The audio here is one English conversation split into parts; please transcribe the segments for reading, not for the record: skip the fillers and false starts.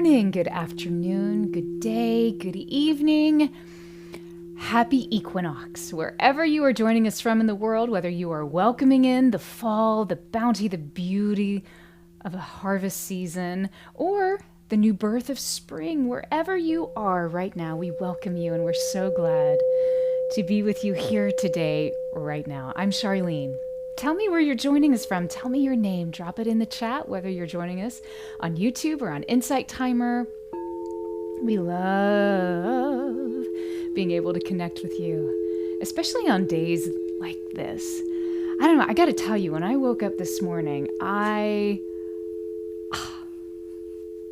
morning, good afternoon, good day, good evening. Happy Equinox, wherever you are joining us from in the world, whether you are welcoming in the fall, the bounty, the beauty of a harvest season, or the new birth of spring, wherever you are right now, we welcome you and we're so glad to be with you here today, right now. I'm Charlene. Tell me where you're joining us from. Tell me your name. Drop it in the chat, whether you're joining us on YouTube or on Insight Timer. We love being able to connect with you, especially on days like this. I don't know. I got to tell you, when I woke up this morning, I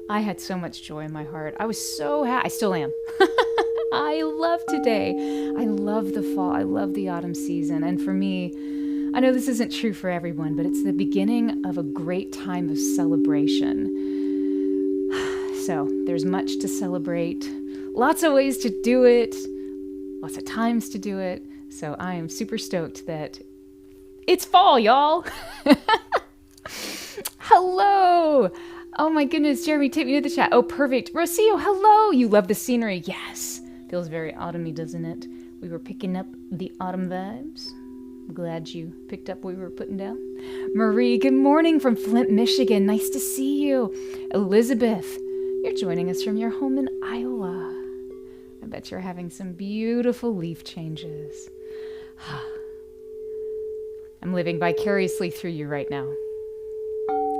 had so much joy in my heart. I was so happy. I still am. I love today. I love the fall. I love the autumn season. And for me, I know this isn't true for everyone, but it's the beginning of a great time of celebration. So there's much to celebrate, lots of ways to do it, lots of times to do it. So I am super stoked that it's fall, y'all. Hello. Oh my goodness, Jeremy, take me to the chat. Oh, perfect. Rocio, hello. You love the scenery. Yes. Feels very autumny, doesn't it? We were picking up the autumn vibes. I'm glad you picked up what we were putting down. Marie, good morning from Flint, Michigan. Nice to see you. Elizabeth, you're joining us from your home in Iowa. I bet you're having some beautiful leaf changes. I'm living vicariously through you right now.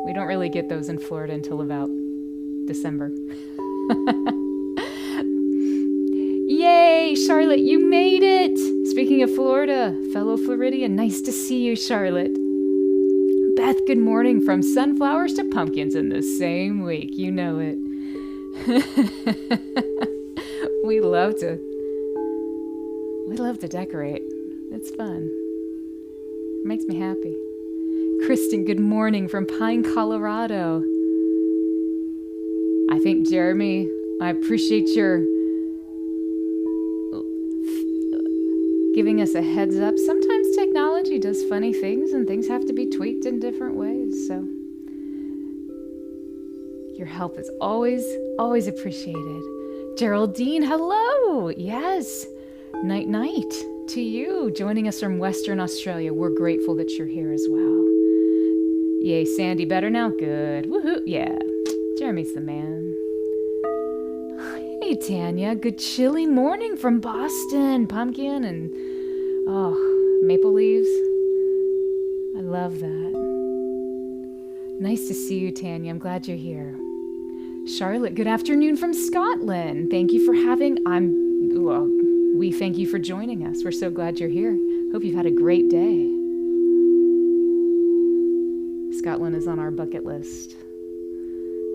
We don't really get those in Florida until about December. Yay, Charlotte, you made it! Speaking of Florida, fellow Floridian, nice to see you, Charlotte. Beth, good morning from sunflowers to pumpkins in the same week. You know it. We love to decorate. It's fun. It makes me happy. Kristen, good morning from Pine, Colorado. I think, Jeremy, I appreciate your giving us a heads up. Sometimes technology does funny things and things have to be tweaked in different ways. So your help is always, always appreciated. Geraldine, hello. Yes. Night, night to you joining us from Western Australia. We're grateful that you're here as well. Yay, Sandy, better now? Good. Woohoo. Yeah. Jeremy's the man. Hey, Tanya. Good chilly morning from Boston. Pumpkin and, maple leaves. I love that. Nice to see you, Tanya. I'm glad you're here. Charlotte, good afternoon from Scotland. Thank you for we thank you for joining us. We're so glad you're here. Hope you've had a great day. Scotland is on our bucket list.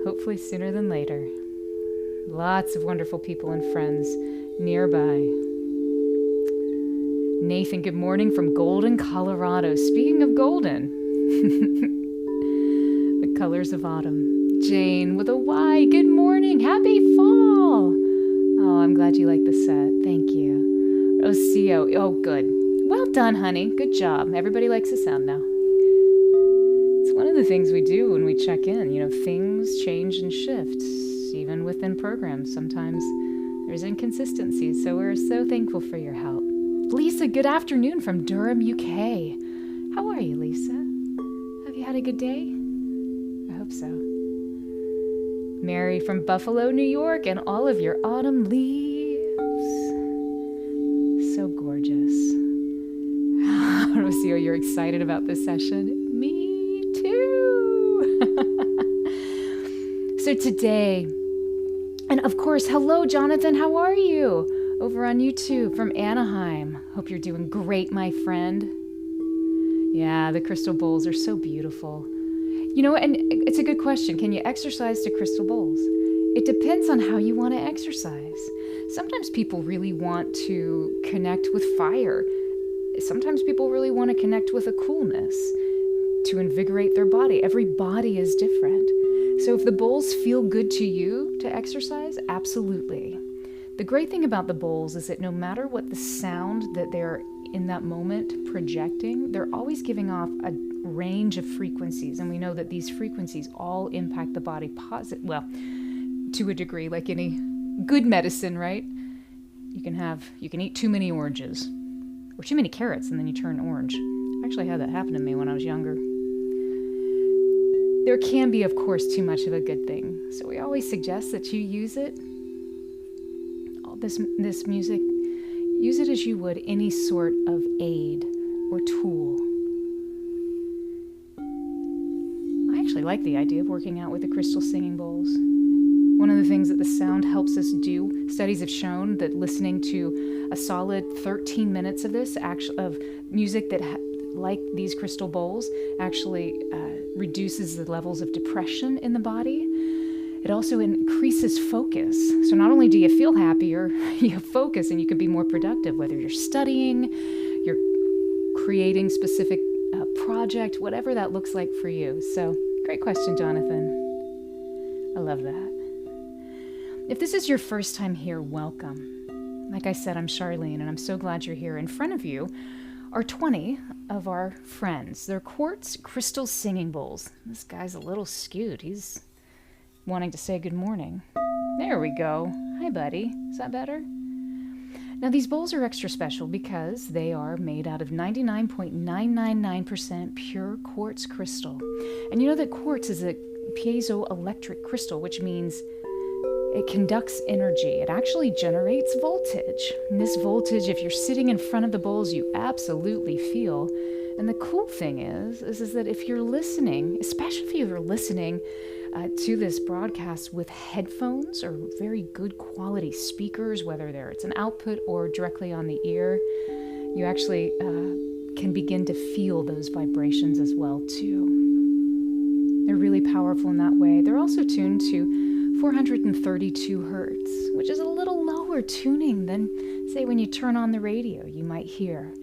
Hopefully sooner than later. Lots of wonderful people and friends nearby. Nathan, good morning from Golden, Colorado. Speaking of golden, the colors of autumn. Jane with a Y, good morning. Happy fall. Oh, I'm glad you like the set. Thank you. Rocio, oh, good. Well done, honey. Good job. Everybody likes the sound now. It's one of the things we do when we check in. You know, things change and shift. Even within programs, sometimes there's inconsistencies, so we're so thankful for your help. Lisa, good afternoon from Durham, UK. How are you, Lisa? Have you had a good day? I hope so. Mary from Buffalo, New York, and all of your autumn leaves. So gorgeous. Rocio, you're excited about this session? Me too. So today, and of course, hello, Jonathan, how are you? Over on YouTube from Anaheim. Hope you're doing great, my friend. Yeah, the crystal bowls are so beautiful. You know, and it's a good question. Can you exercise to crystal bowls? It depends on how you want to exercise. Sometimes people really want to connect with fire. Sometimes people really want to connect with a coolness to invigorate their body. Every body is different. So if the bowls feel good to you to exercise, absolutely. The great thing about the bowls is that no matter what the sound that they're in that moment projecting, they're always giving off a range of frequencies. And we know that these frequencies all impact the body to a degree, like any good medicine, right? You can eat too many oranges or too many carrots and then you turn orange. I actually had that happen to me when I was younger. There can be, of course, too much of a good thing. So we always suggest that you use it. All this music, use it as you would any sort of aid or tool. I actually like the idea of working out with the crystal singing bowls. One of the things that the sound helps us do, studies have shown that listening to a solid 13 minutes of this, of music that like these crystal bowls, actually reduces the levels of depression in the body. It also increases focus. So not only do you feel happier, you have focus and you can be more productive, whether you're studying, you're creating specific project, whatever that looks like for you. So great question, Jonathan. I love that. If this is your first time here, welcome. Like I said, I'm Charleene, and I'm so glad you're here. In front of you are 20 of our friends. They're quartz crystal singing bowls. This guy's a little skewed. He's wanting to say good morning. There we go. Hi, buddy. Is that better? Now, these bowls are extra special because they are made out of 99.999% pure quartz crystal. And you know that quartz is a piezoelectric crystal, which means it conducts energy. It actually generates voltage. And this voltage, if you're sitting in front of the bowls, you absolutely feel. And the cool thing is that if you're listening, especially if you're listening to this broadcast with headphones or very good quality speakers, whether it's an output or directly on the ear, you actually can begin to feel those vibrations as well too. They're really powerful in that way. They're also tuned to 432 hertz, which is a little lower tuning than, say, when you turn on the radio, you might hear.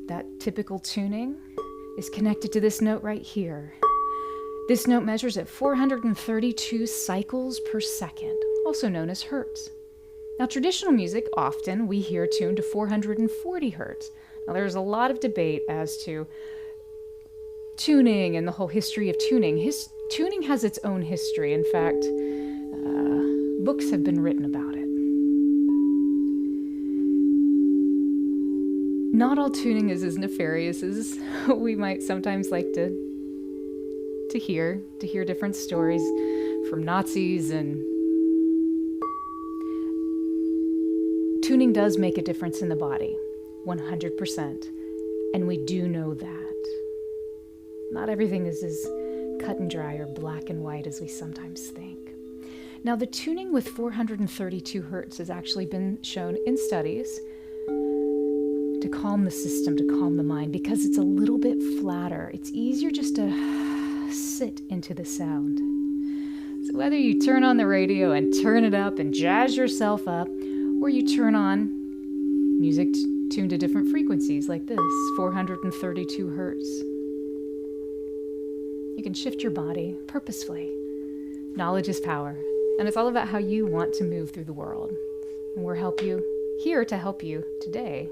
That typical tuning is connected to this note right here. This note measures at 432 cycles per second, also known as hertz. Now, traditional music, often we hear tuned to 440 hertz. Now, there's a lot of debate as to tuning and the whole history of tuning. Tuning has its own history. In fact, books have been written about it. Not all tuning is as nefarious as we might sometimes like to hear different stories from Nazis, and tuning does make a difference in the body, 100%, and we do know that. Not everything is as cut and dry or black and white as we sometimes think. Now, the tuning with 432 hertz has actually been shown in studies to calm the system, to calm the mind, because it's a little bit flatter. It's easier just to sit into the sound. So whether you turn on the radio and turn it up and jazz yourself up, or you turn on music tuned to different frequencies like this, 432 hertz, you can shift your body purposefully. Knowledge is power. And it's all about how you want to move through the world. And we're here to help you today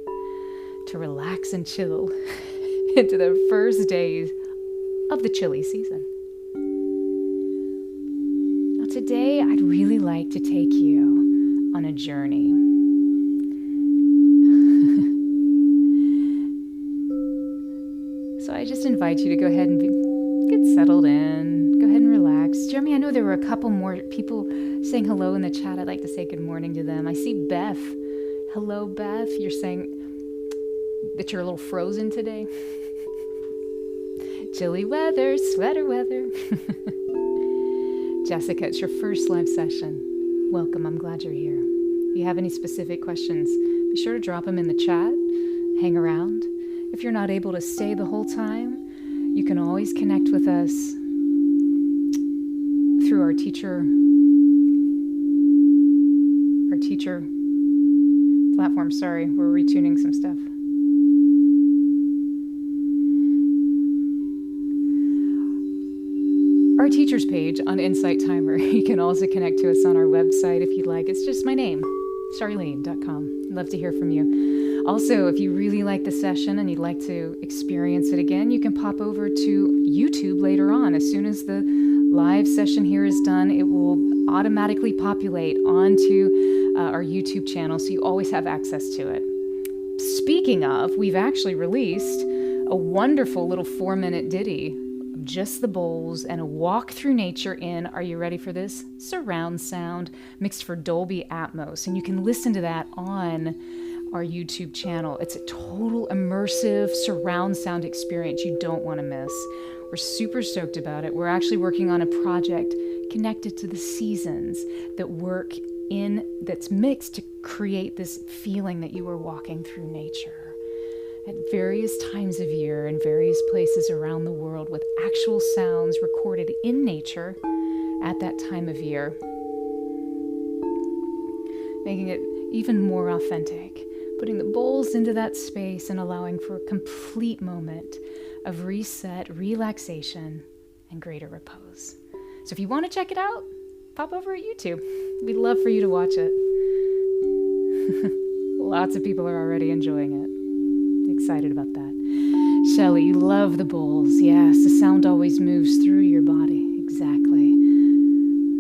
to relax and chill into the first days of the chilly season. Now, today, I'd really like to take you on a journey. So I just invite you to go ahead and get settled in. Go ahead and relax. Jeremy, I know there were a couple more people saying hello in the chat. I'd like to say good morning to them. I see Beth. Hello, Beth. You're saying that you're a little frozen today. Chilly weather, sweater weather. Jessica, it's your first live session. Welcome. I'm glad you're here. If you have any specific questions, be sure to drop them in the chat. Hang around. If you're not able to stay the whole time, you can always connect with us through our teacher platform. Sorry, we're retuning some stuff. Our teachers page on Insight Timer. You can also connect to us on our website if you'd like. It's just my name, charlene.com. I'd love to hear from you. Also, if you really like the session and you'd like to experience it again, you can pop over to YouTube later on. As soon as the live session here is done, it will automatically populate onto our YouTube channel, so you always have access to it. Speaking of, we've actually released a wonderful little 4-minute ditty of just the bowls and a walk through nature in, are you ready for this? Surround sound, mixed for Dolby Atmos. And you can listen to that on our YouTube channel. It's a total immersive surround sound experience you don't want to miss. We're super stoked about it. We're actually working on a project connected to the seasons that's mixed to create this feeling that you are walking through nature at various times of year in various places around the world, with actual sounds recorded in nature at that time of year, making it even more authentic, putting the bowls into that space and allowing for a complete moment of reset, relaxation, and greater repose. So if you want to check it out, pop over at YouTube. We'd love for you to watch it. Lots of people are already enjoying it. Excited about that. Shelley, you love the bowls. Yes, the sound always moves through your body. Exactly.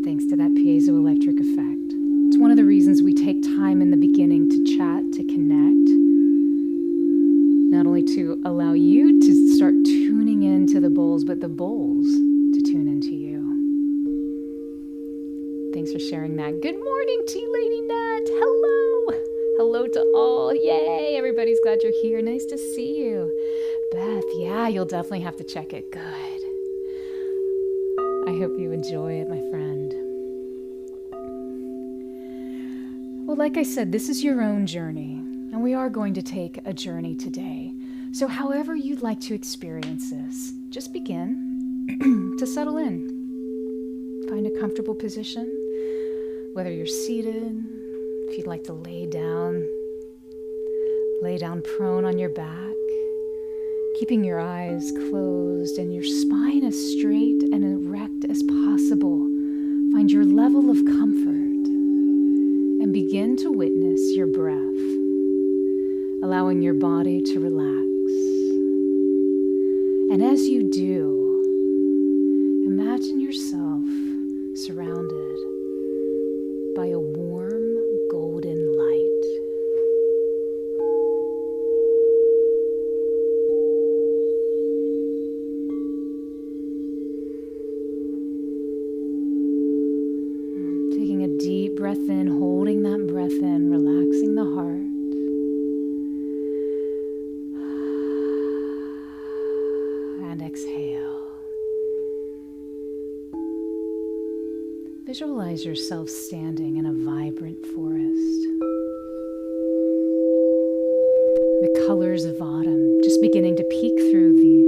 Thanks to that piezoelectric effect. It's one of the reasons we take time in the beginning to chat, to connect. Not only to allow you to start tuning into the bowls, but the bowls to tune into you. Thanks for sharing that. Good morning, Tea Lady Nat. Hello. Hello to all. Yay. Everybody's glad you're here. Nice to see you. Beth, yeah, you'll definitely have to check it. Good. I hope you enjoy it, my friend. Well, like I said, this is your own journey, and we are going to take a journey today. So however you'd like to experience this, just begin to settle in. Find a comfortable position, whether you're seated, if you'd like to lay down prone on your back, keeping your eyes closed and your spine as straight and erect as possible. Find your level of comfort and begin to witness your breath, allowing your body to relax. And as you do, imagine yourself surrounded by a warm golden light. Taking a deep breath in, holding that breath in, relaxing the heart. And exhale. Visualize yourself standing in a vibrant forest. The colors of autumn just beginning to peek through the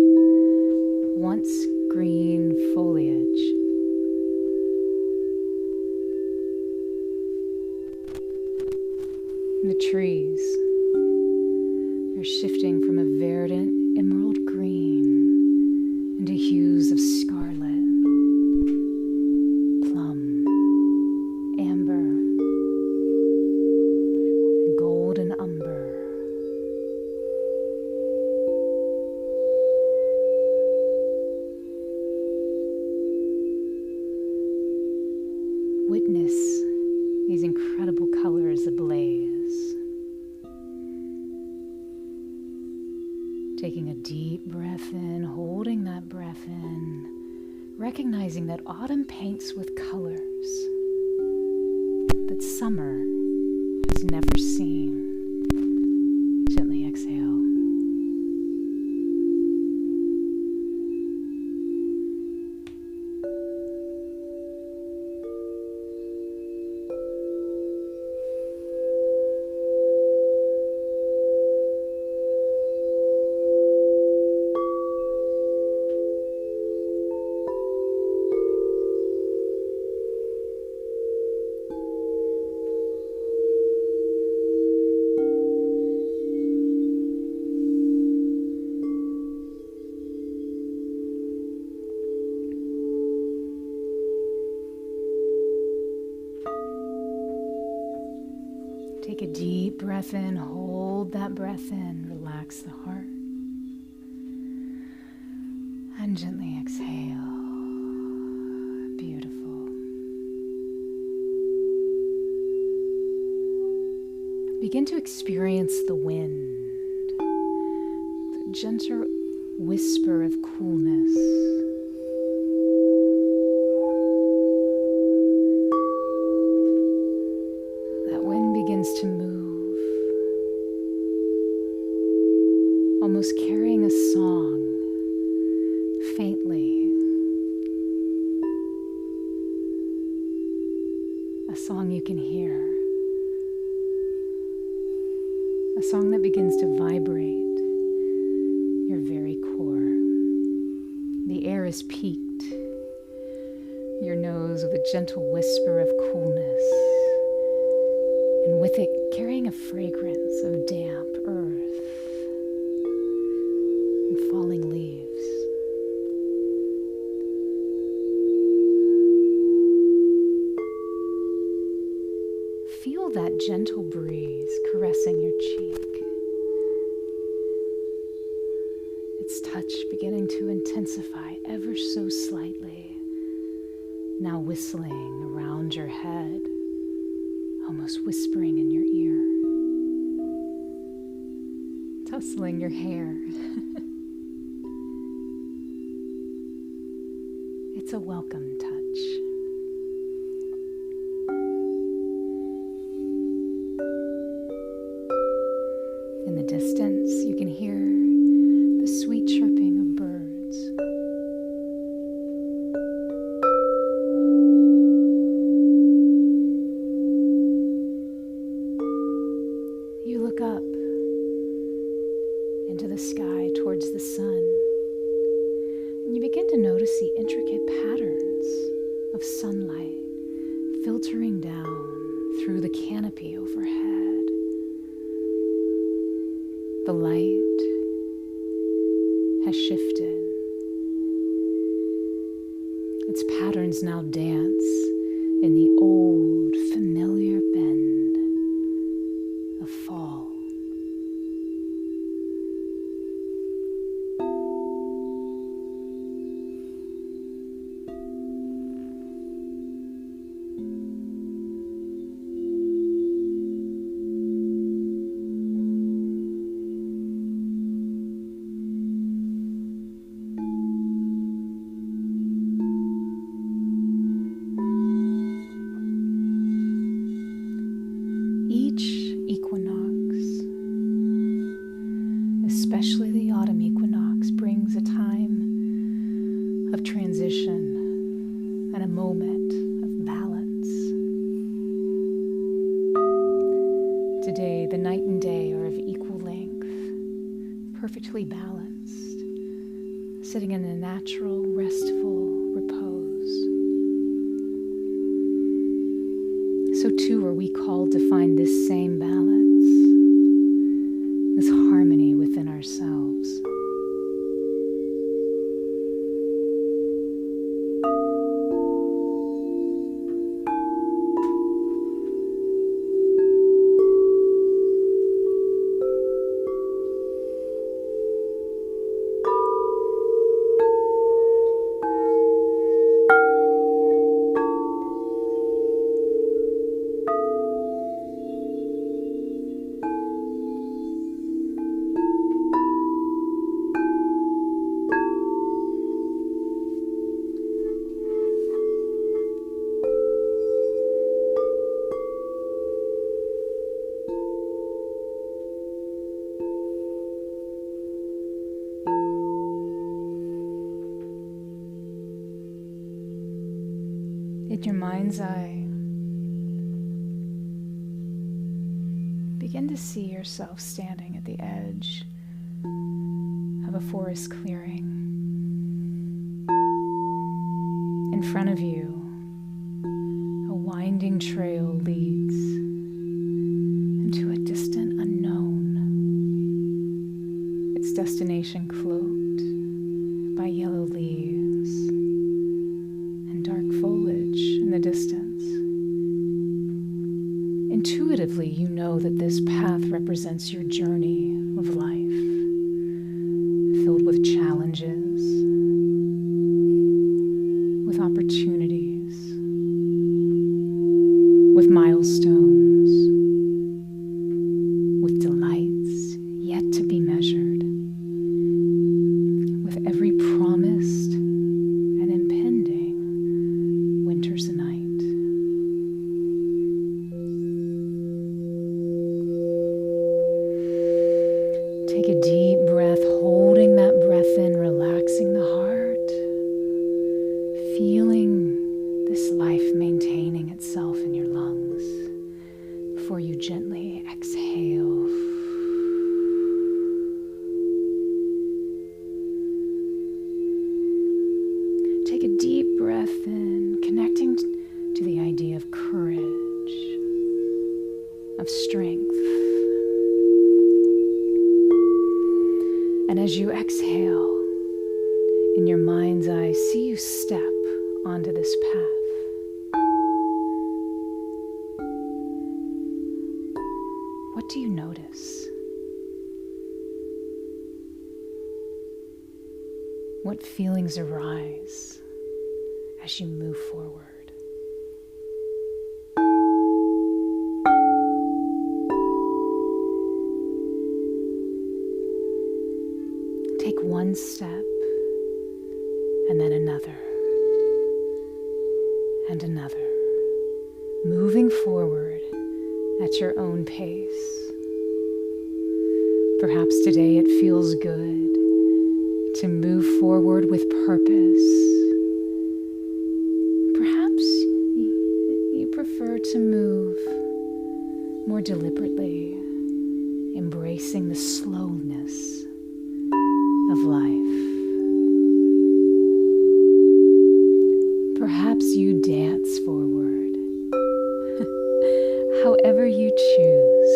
once green foliage. And the trees are shifting from a verdant emerald green into hues of scarlet, witness these incredible colors ablaze. Taking a deep breath in, holding that breath in, recognizing that autumn paints with colors that summer has never seen. Gently exhale. Take a deep breath in, hold that breath in, relax the heart, and gently exhale. Beautiful. Begin to experience the wind, the gentle whisper of coolness. That wind begins to move, almost carrying a song faintly. A song you can hear. A song that begins to vibrate your very core. The air is peaked. Your nose with a gentle whisper of coolness. And with it carrying a fragrance of damp earth and falling leaves. Feel that gentle breeze caressing your cheek. Its touch beginning to intensify ever so slightly, now whistling around your head, almost whispering in your ear, tussling your hair. It's a welcome touch. In the distance, you can hear the sweet chirping of birds. You look up into the sky towards the sun, and you begin to notice the intricate patterns of sunlight filtering down through the canopy overhead. The light has shifted. Its patterns now dance in the old, familiar bend of fall. Especially the autumn equinox brings a time of transition and a moment of balance. Today, the night and day are of equal length, perfectly balanced, sitting in a natural, restful repose. So too are we called to find this same balance, this harmony within ourselves. In your mind's eye, begin to see yourself standing at the edge of a forest clearing. In front of you, a winding trail leads into a distant unknown, its destination cloaked by yellow leaves and dark foliage in the distance. Intuitively, you know that this path represents your journey of life, filled with challenges, with opportunities, with milestones, Take a deep breath, holding that breath in, relaxing the heart, feeling this life maintaining itself in your lungs before you gently exhale. Take a deep breath in, connecting to the idea of courage, of strength. And as you exhale, in your mind's eye, see you step onto this path. What do you notice? What feelings arise as you move forward? Take one step, and then another, and another, moving forward at your own pace. Perhaps today it feels good to move forward with purpose. Perhaps you prefer to move more deliberately, embracing the slowness of life. Perhaps you dance forward. However you choose,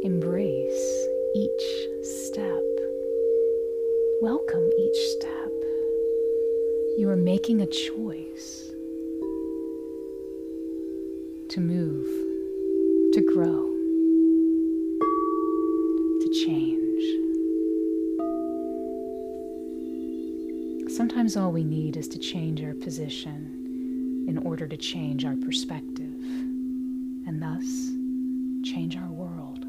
embrace each step. Welcome each step. You are making a choice to move, to grow, to change. Sometimes all we need is to change our position in order to change our perspective, and thus change our world.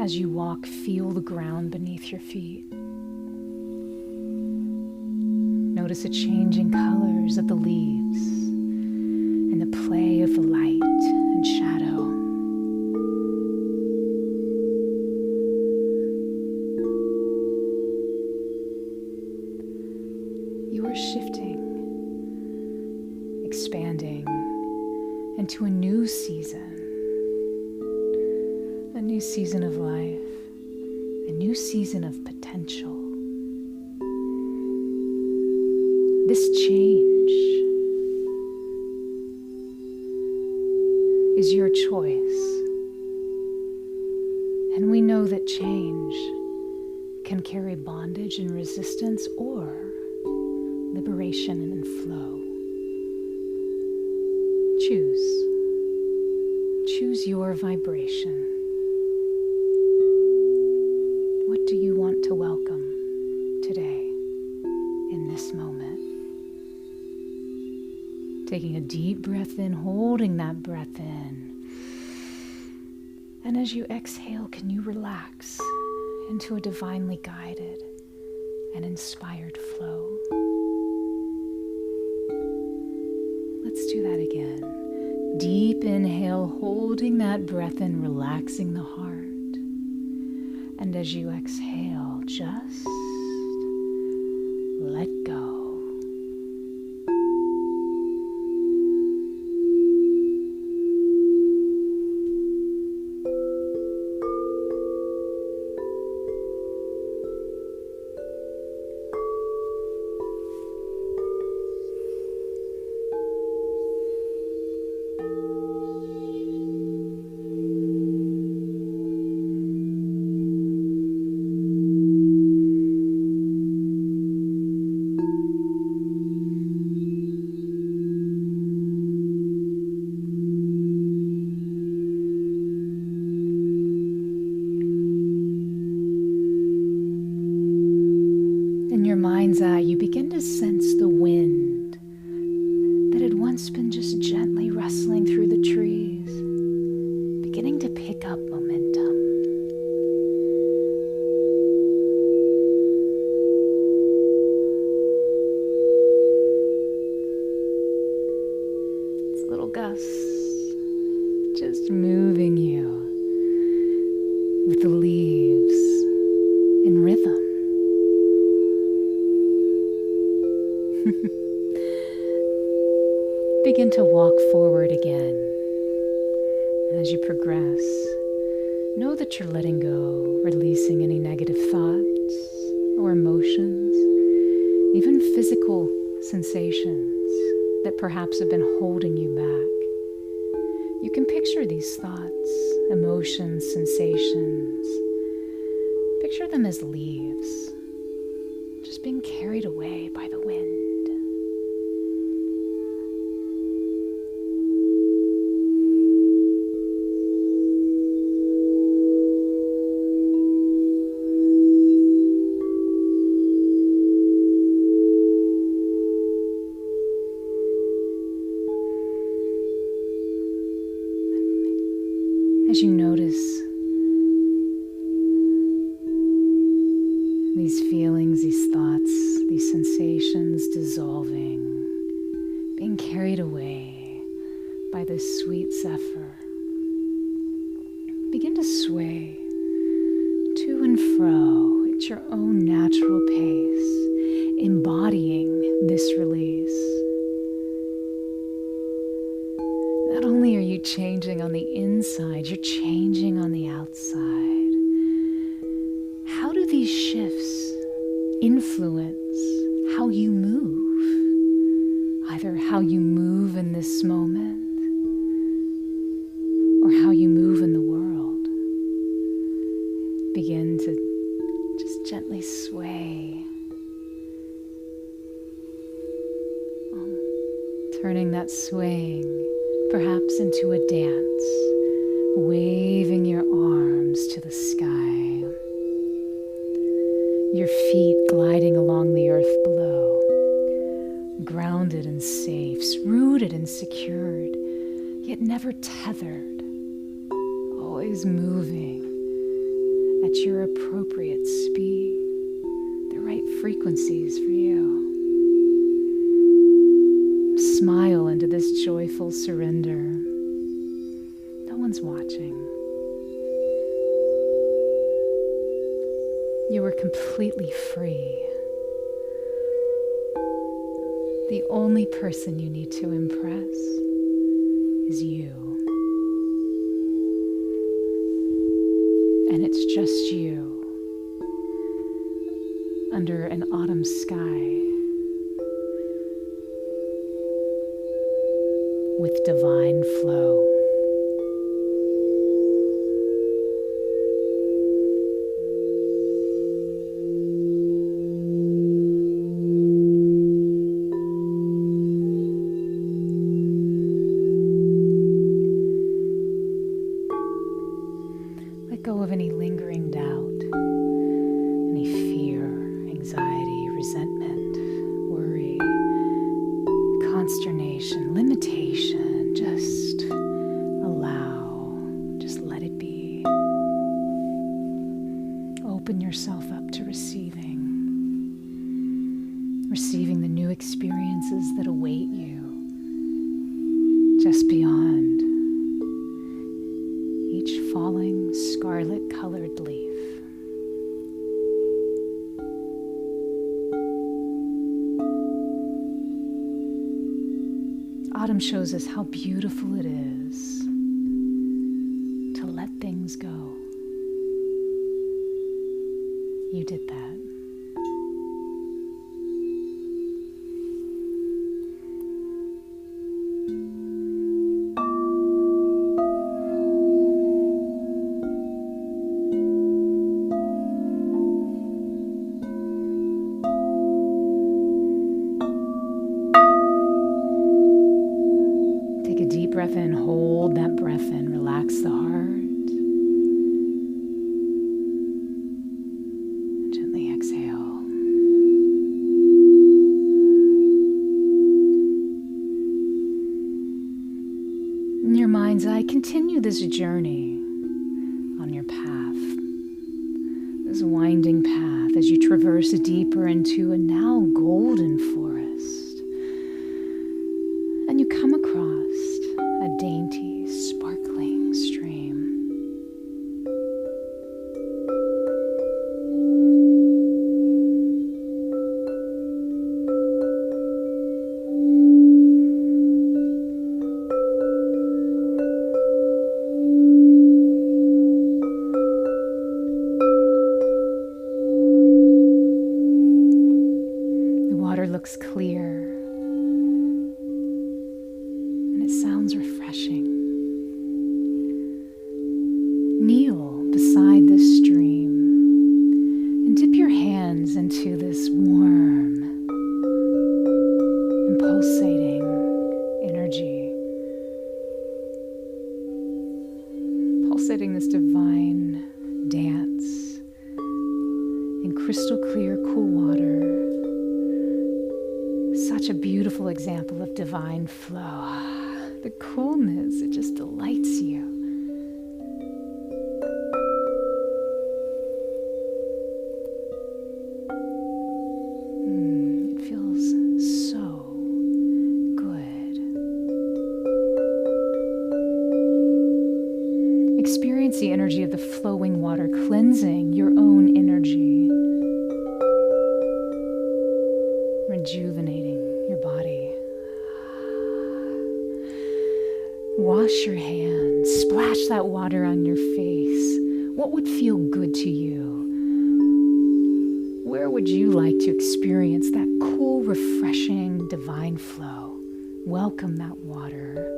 As you walk, feel the ground beneath your feet. Notice the changing colors of the leaves and the play of the light and shadow. You are shifting, expanding into a new season of life, a new season of potential. This change is your choice, and we know that change can carry bondage and resistance or liberation and flow. Choose your vibration. What do you want to welcome today in this moment? Taking a deep breath in, holding that breath in. And as you exhale, can you relax into a divinely guided and inspired flow? Let's do that again. Deep inhale, holding that breath in, relaxing the heart. And as you exhale, just let go. You begin to sense the wind that had once been just gently rustling through the trees, beginning to pick up momentum. to walk forward again. As you progress, know that you're letting go, releasing any negative thoughts or emotions, even physical sensations that perhaps have been holding you back. You can picture these thoughts, emotions, sensations. Picture them as leaves, just being carried away by the wind. As you notice these feelings, these thoughts, these sensations dissolving, being carried away by this sweet zephyr, begin to sway to and fro at your own natural pace, embodying this release. Not only are you changing on the inside, you're changing on the outside. How do these shifts influence how you move? Either how you move in this moment or how you move in the world. Begin to just gently sway. Turning that swaying perhaps into a dance, waving your arms to the sky, your feet gliding along the earth below, grounded and safe, rooted and secured, yet never tethered, always moving at your appropriate speed, the right frequencies for you. Smile into this joyful surrender. No one's watching. You are completely free. The only person you need to impress is you. And it's just you under an autumn sky with divine flow. Let go of any lingering doubt, any fear, anxiety, resentment, worry, consternation, limitation. Just allow, just let it be. Open yourself up to receiving the new experiences that await you just beyond each falling scarlet-colored leaf. Autumn shows us how beautiful it is to let things go. You did that. Breath in, hold that breath in, relax the heart. Gently exhale. In your mind's eye, continue this journey on your path, this winding path as you traverse deeper into a now golden forest. And you come across a dainty, sparkling stream. looks clear, and it sounds refreshing. Kneel beside this stream and dip your hands into this warm and pulsating energy, pulsating this divine dance in crystal clear, cool water. Such a beautiful example of divine flow. The coolness, it just delights you. It feels so good. Experience the energy of the flowing water cleansing your own energy, rejuvenating your body. Wash your hands, splash that water on your face. What would feel good to you? Where would you like to experience that cool, refreshing, divine flow? Welcome that water.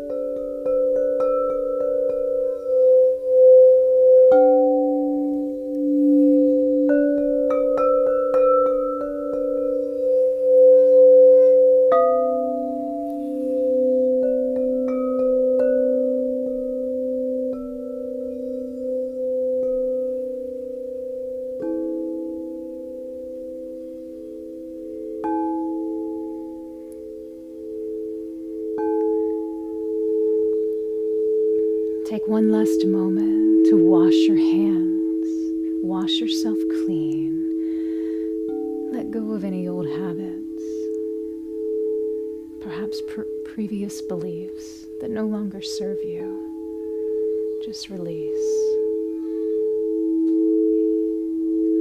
Take one last moment to wash your hands, wash yourself clean, let go of any old habits, perhaps previous beliefs that no longer serve you. Just release,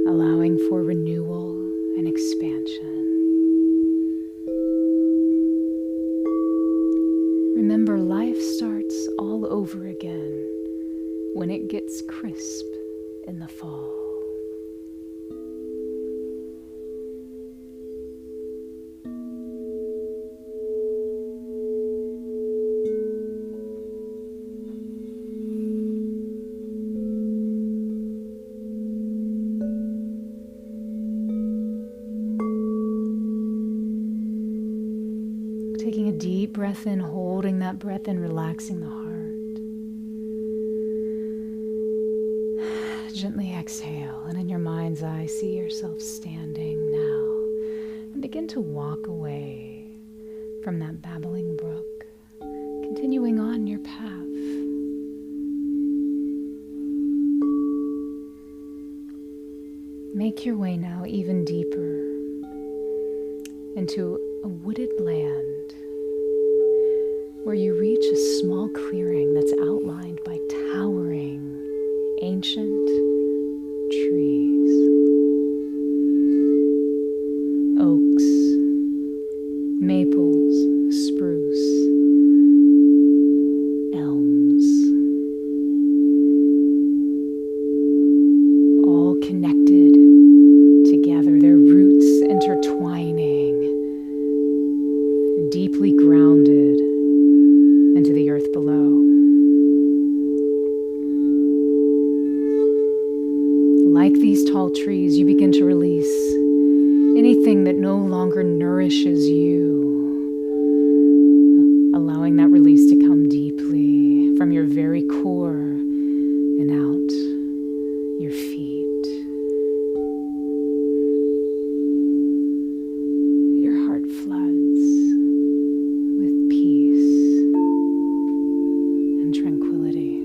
allowing for renewal and expansion. Remember, life starts all over again when it gets crisp in the fall. Taking a deep breath in, holding that breath in, relaxing the heart. Gently exhale, and in your mind's eye, see yourself standing now. And begin to walk away from that babbling brook, continuing on your path. Make your way now even deeper into a wooded land where you reach a small clearing that's outlined by towering, ancient trees, oaks, maples, spruce, elms, all connected together, their roots intertwining, deeply grounded into the earth below. Like these tall trees, you begin to release anything that no longer nourishes you, allowing that release to come deeply from your very core and out your feet. Your heart floods with peace and tranquility.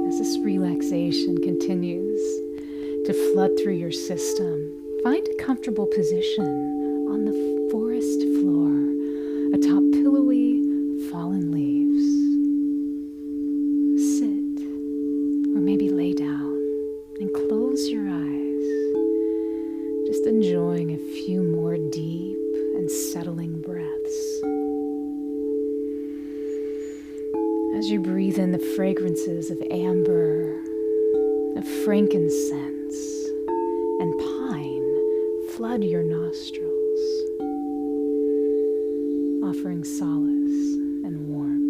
As this relaxation continues to flood through your system, find a comfortable position on the forest floor atop pillowy fallen leaves. Sit, or maybe lay down and close your eyes, just enjoying a few more deep and settling breaths. As you breathe in the fragrances of amber of frankincense and pine flood your nostrils, offering solace and warmth.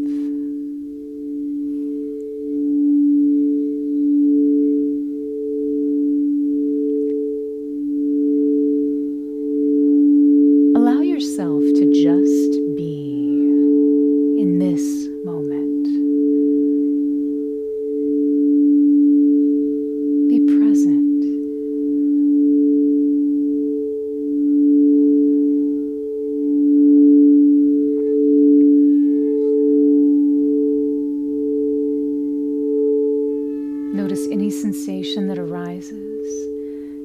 Allow yourself to just be in this moment. Be present. Notice any sensation that arises.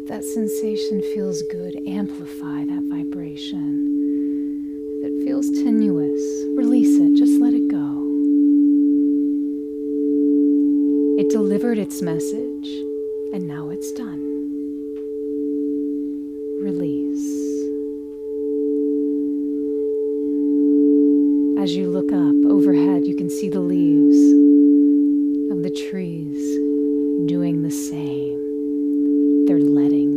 If that sensation feels good, amplify that vibration. If it feels tenuous, release it, just let it go. It delivered its message, and now it's done. Release. As you look up overhead, you can see the leaves of the trees doing the same. They're letting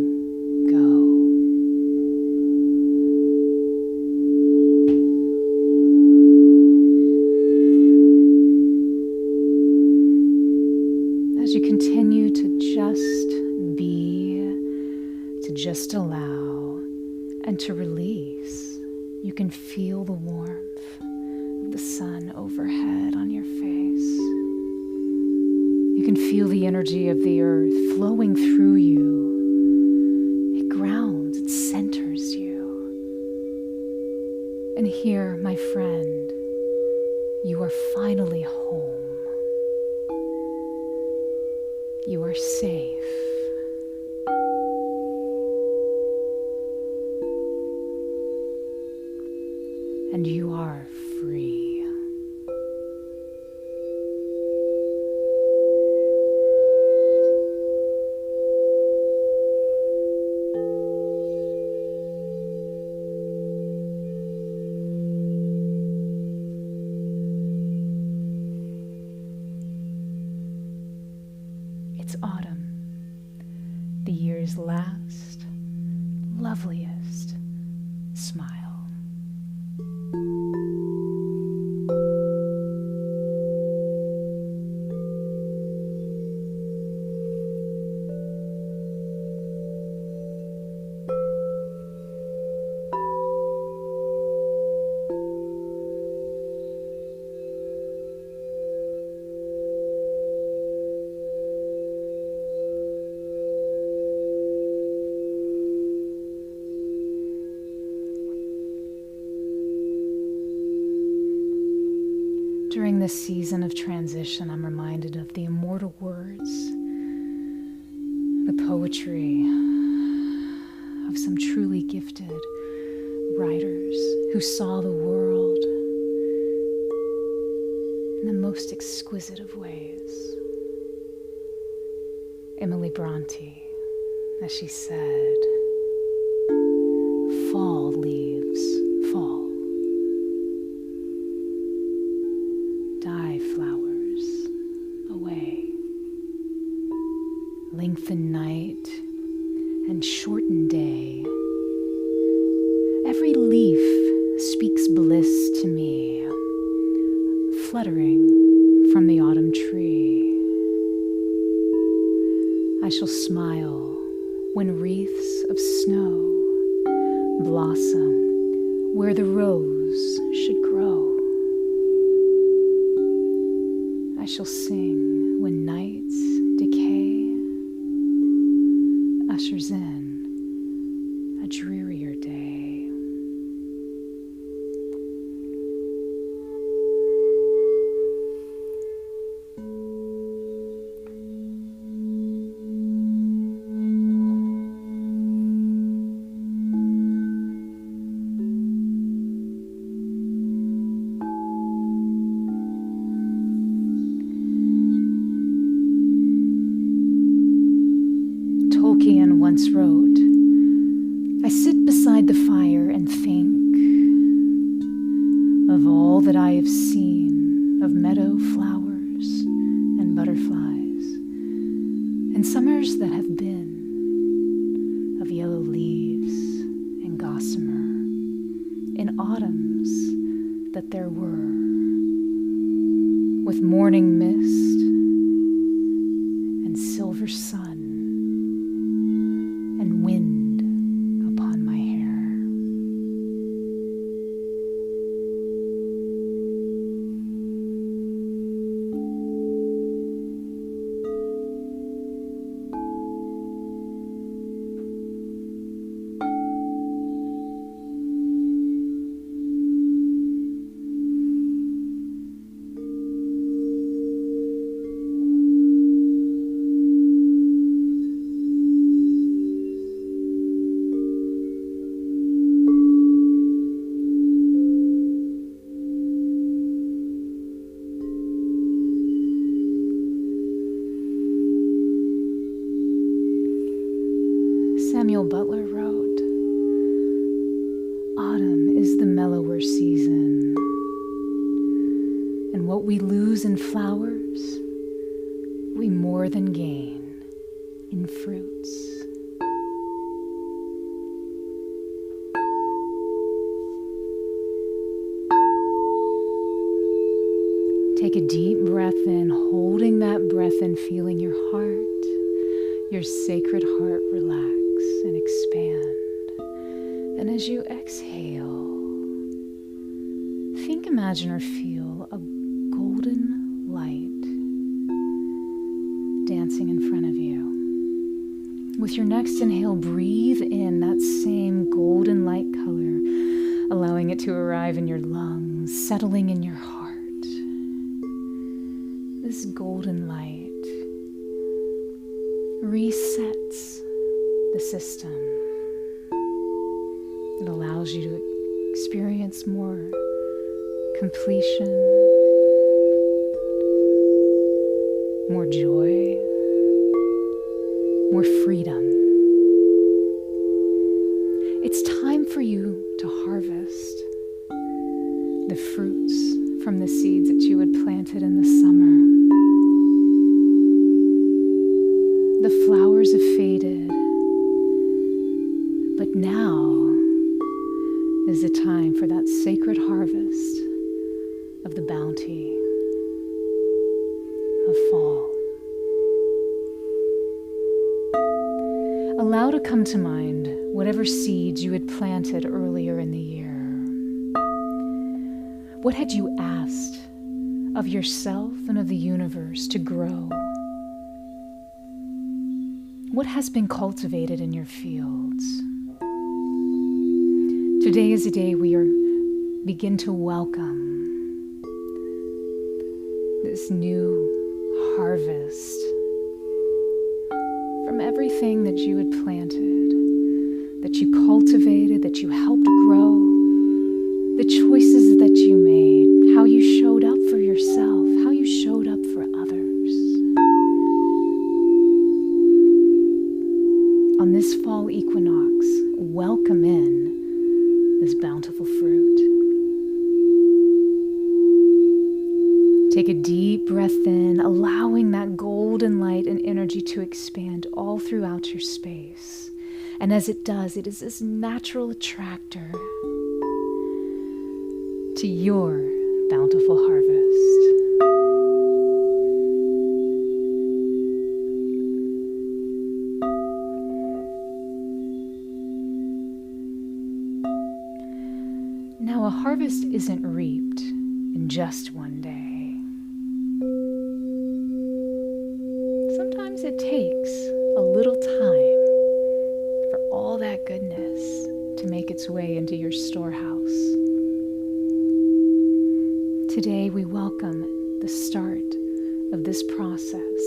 go. As you continue to just be, to just allow, and to release, you can feel the warmth of the sun overhead on your face. You can feel the energy of the earth flowing through you. It grounds, it centers you. And here, my friend, you are finally home. You are safe. And you are free. It's autumn, the year's last, loveliest smile. During this season of transition, I'm reminded of the immortal words, the poetry of some truly gifted writers who saw the world in the most exquisite of ways. Emily Bronte, as she said, "Fall leaves fall. Die flowers away. Lengthen night and shorten day. Every leaf speaks bliss to me, fluttering from the autumn tree. I shall smile when wreaths of snow blossom where the rose should grow. I shall sing when night's decay ushers in a drearier day." Tolkien once wrote, "I sit beside the summers that have been, of yellow leaves and gossamer, in autumns that there were, with morning mist and silver sun and wind upon my hair. Butler wrote, "Autumn is the mellower season, and what we lose in flowers, we more than gain in fruits." Take a deep breath in, holding that breath in, feeling your heart, your sacred heart relax and expand. And as you exhale, think, imagine, or feel a golden light dancing in front of you. With your next inhale, breathe in that same golden light color, allowing it to arrive in your lungs, settling in your heart. This golden light resets the system. It allows you to experience more completion, more joy, more freedom. It's time for you to harvest the fruits from the seeds that you had planted in the summer. The flowers have faded, but now is the time for that sacred harvest of the bounty of fall. Allow to come to mind whatever seeds you had planted earlier in the year. What had you asked of yourself and of the universe to grow? What has been cultivated in your fields? Today is a day we begin to welcome this new harvest from everything that you had planted, that you cultivated, that you helped grow, the choices that you made, how you showed up for yourself, how you showed up for others. On this fall equinox, welcome in this bountiful fruit. Take a deep breath in, allowing that golden light and energy to expand all throughout your space. And as it does, it is this natural attractor to your bountiful harvest. Now, a harvest isn't reaped in just one day. Sometimes it takes a little time for all that goodness to make its way into your storehouse. Today, we welcome the start of this process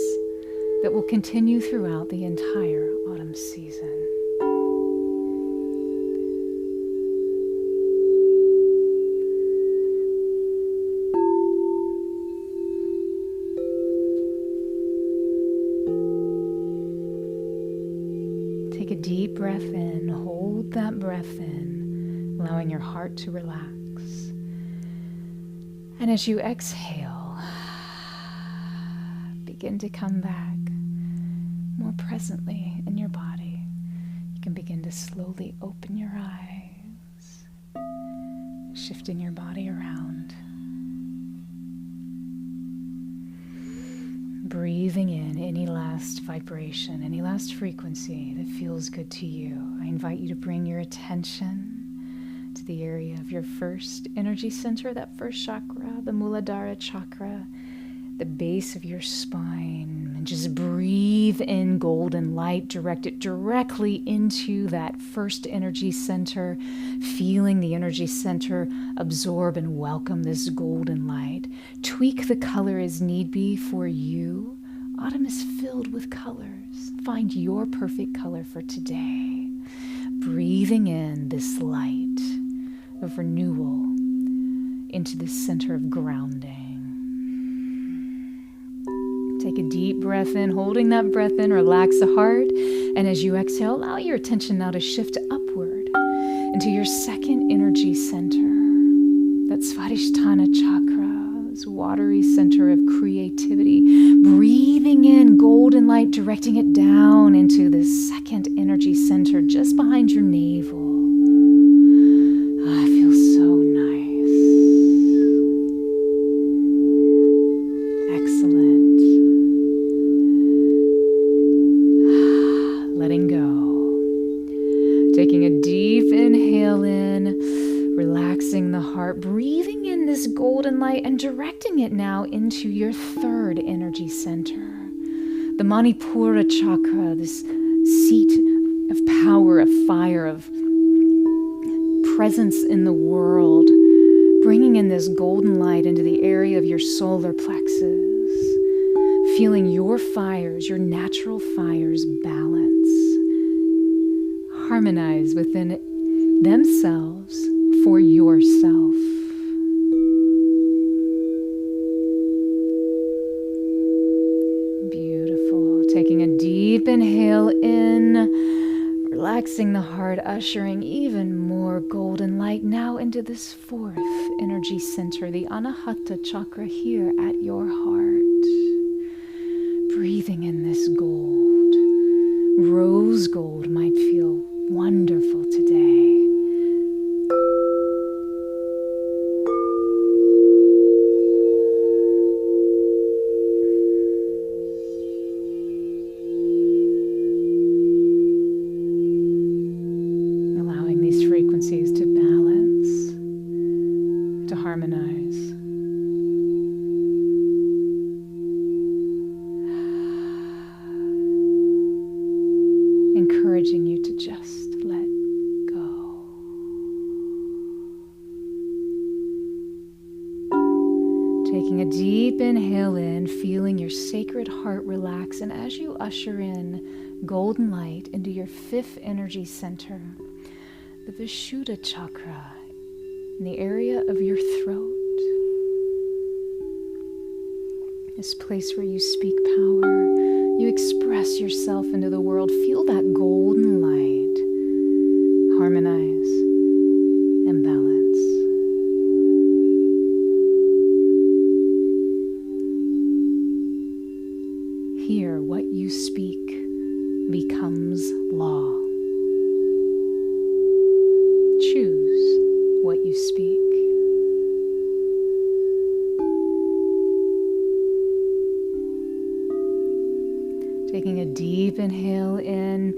that will continue throughout the entire autumn season. Take a deep breath in, hold that breath in, allowing your heart to relax. And as you exhale, begin to come back, more presently in your body. You can begin to slowly open your eyes, shifting your body around. Breathing in any last vibration, any last frequency that feels good to you. I invite you to bring your attention to the area of your first energy center, that first chakra, the Muladhara chakra, the base of your spine, and just breathe in golden light, direct it directly into that first energy center, feeling the energy center absorb and welcome this golden light. Tweak the color as need be for you. Autumn is filled with colors. Find your perfect color for today. Breathing in this light of renewal into this center of grounding. Take a deep breath in, holding that breath in, relax the heart. And as you exhale, allow your attention now to shift upward into your second energy center. That's Svadhisthana chakra, this watery center of creativity. Breathing in golden light, directing it down into this second energy center just behind your navel. Ah, it feels so nice. Excellent. Letting go. Taking a deep inhale in, relaxing the heart, breathing in this golden light and directing it now into your third energy center, the Manipura chakra, this seat of power, of fire, of presence in the world, bringing in this golden light into the area of your solar plexus, feeling your fires, your natural fires balance, harmonize within themselves for yourself. Beautiful. Taking a deep inhale in, relaxing the heart, ushering even more golden light now into this fourth energy center, the Anahata chakra here at your heart. Breathing in this gold. Rose gold might feel wonderful today. Allowing these frequencies to balance, to harmonize. Encouraging you to just let go. Taking a deep inhale in, feeling your sacred heart relax, and as you usher in golden light into your fifth energy center, the Vishuddha chakra, in the area of your throat, this place where you speak power, you express yourself into the world. Feel that golden light harmonize and balance. Here, what you speak becomes law. Choose what you speak. Taking a deep inhale in,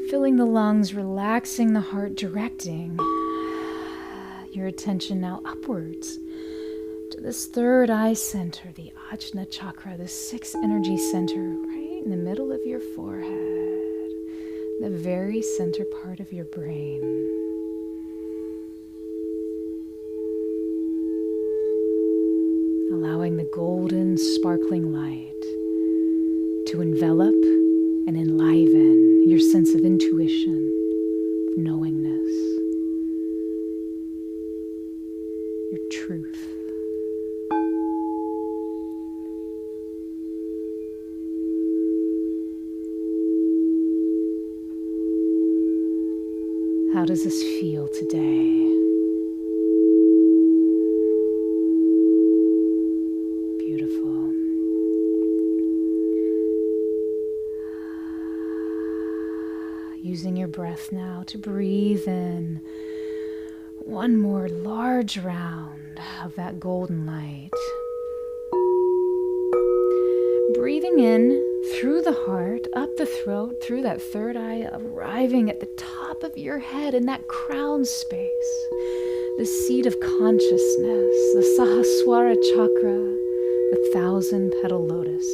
filling the lungs, relaxing the heart, directing your attention now upwards to this third eye center, the Ajna chakra, the sixth energy center, right in the middle of your forehead, the very center part of your brain. Allowing the golden, sparkling light to envelop and enliven your sense of intuition, knowingness, your truth. How does this feel today? Using your breath now to breathe in one more large round of that golden light. Breathing in through the heart, up the throat, through that third eye, arriving at the top of your head in that crown space, the seat of consciousness, the Sahasrara chakra, the 1,000-petal lotus.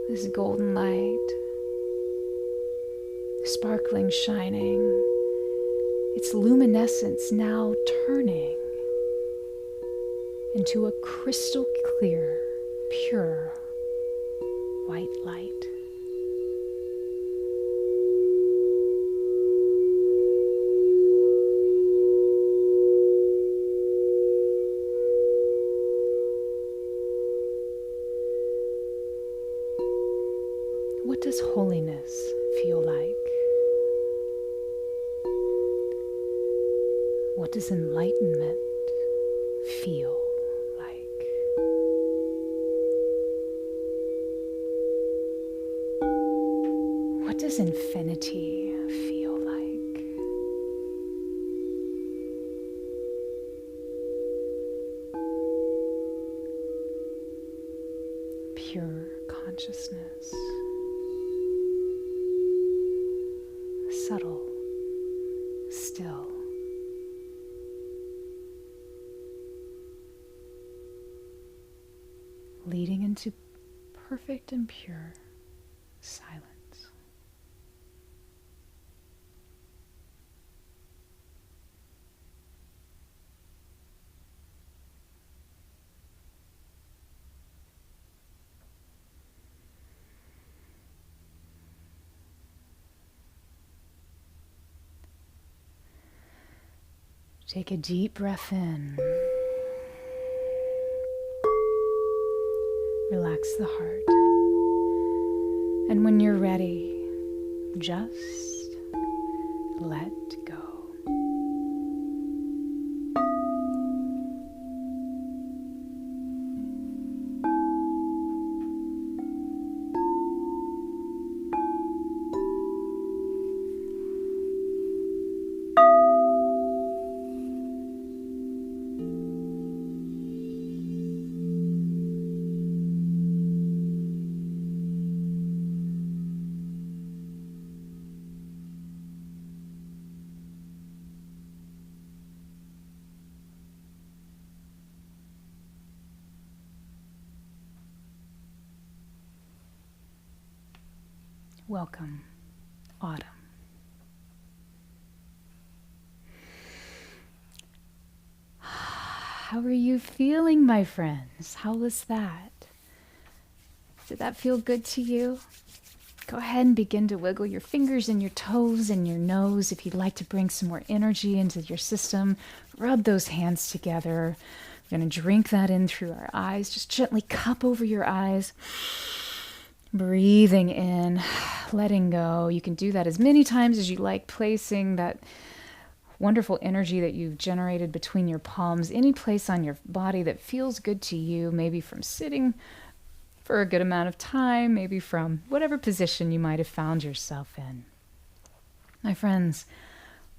This golden light, sparkling, shining, its luminescence now turning into a crystal clear, pure white light. What does holiness feel like? What does enlightenment feel like? What does infinity feel like? Pure consciousness. Subtle, still. Leading into perfect and pure silence. Take a deep breath in. Relax the heart. And when you're ready, just let go. Welcome, autumn. How are you feeling, my friends? How was that? Did that feel good to you? Go ahead and begin to wiggle your fingers and your toes and your nose if you'd like to bring some more energy into your system. Rub those hands together. We're going to drink that in through our eyes. Just gently cup over your eyes. Breathing in, letting go. You can do that as many times as you like, placing that wonderful energy that you've generated between your palms, any place on your body that feels good to you, maybe from sitting for a good amount of time, maybe from whatever position you might have found yourself in. My friends,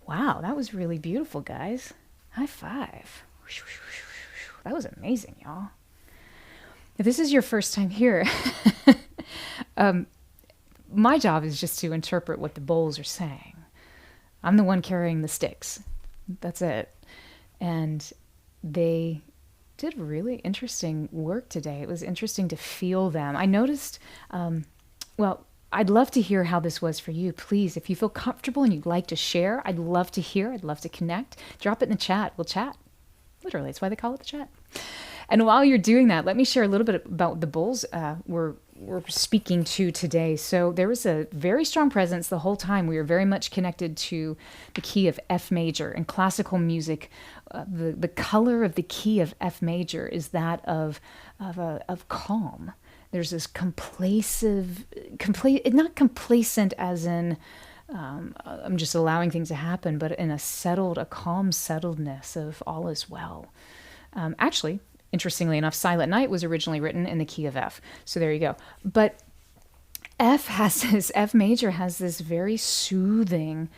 wow, that was really beautiful, guys. High five. That was amazing, y'all. If this is your first time here, my job is just to interpret what the bowls are saying. I'm the one carrying the sticks. That's it. And they did really interesting work today. It was interesting to feel them. I noticed, I'd love to hear how this was for you. Please, if you feel comfortable and you'd like to share, I'd love to hear. I'd love to connect. Drop it in the chat. We'll chat. Literally, that's why they call it the chat. And while you're doing that, let me share a little bit about the bowls we're speaking to today. So there was a very strong presence the whole time. We were very much connected to the key of F major. In classical music, the color of the key of F major is that of calm. There's this not complacent as in I'm just allowing things to happen, but in a calm settledness of all is well. Actually, interestingly enough, Silent Night was originally written in the key of F. So there you go. But F major has this very soothing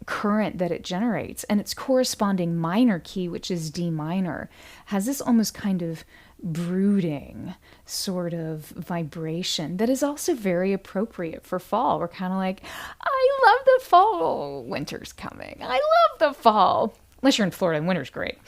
current that it generates, and its corresponding minor key, which is D minor, has this almost kind of brooding sort of vibration that is also very appropriate for fall. We're kind of like, I love the fall. Winter's coming. I love the fall. Unless you're in Florida, and winter's great.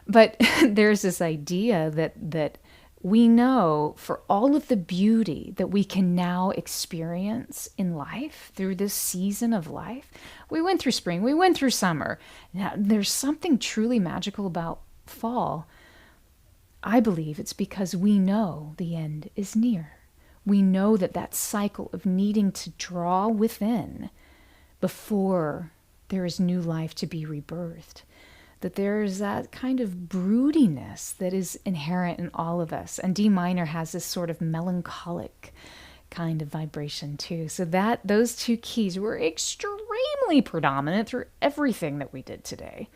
But there's this idea that we know for all of the beauty that we can now experience in life through this season of life. We went through spring, we went through summer. Now, there's something truly magical about fall. I believe it's because we know the end is near. We know that cycle of needing to draw within before there is new life to be rebirthed. That there's that kind of broodiness that is inherent in all of us. And D minor has this sort of melancholic kind of vibration too. So those two keys were extremely predominant through everything that we did today.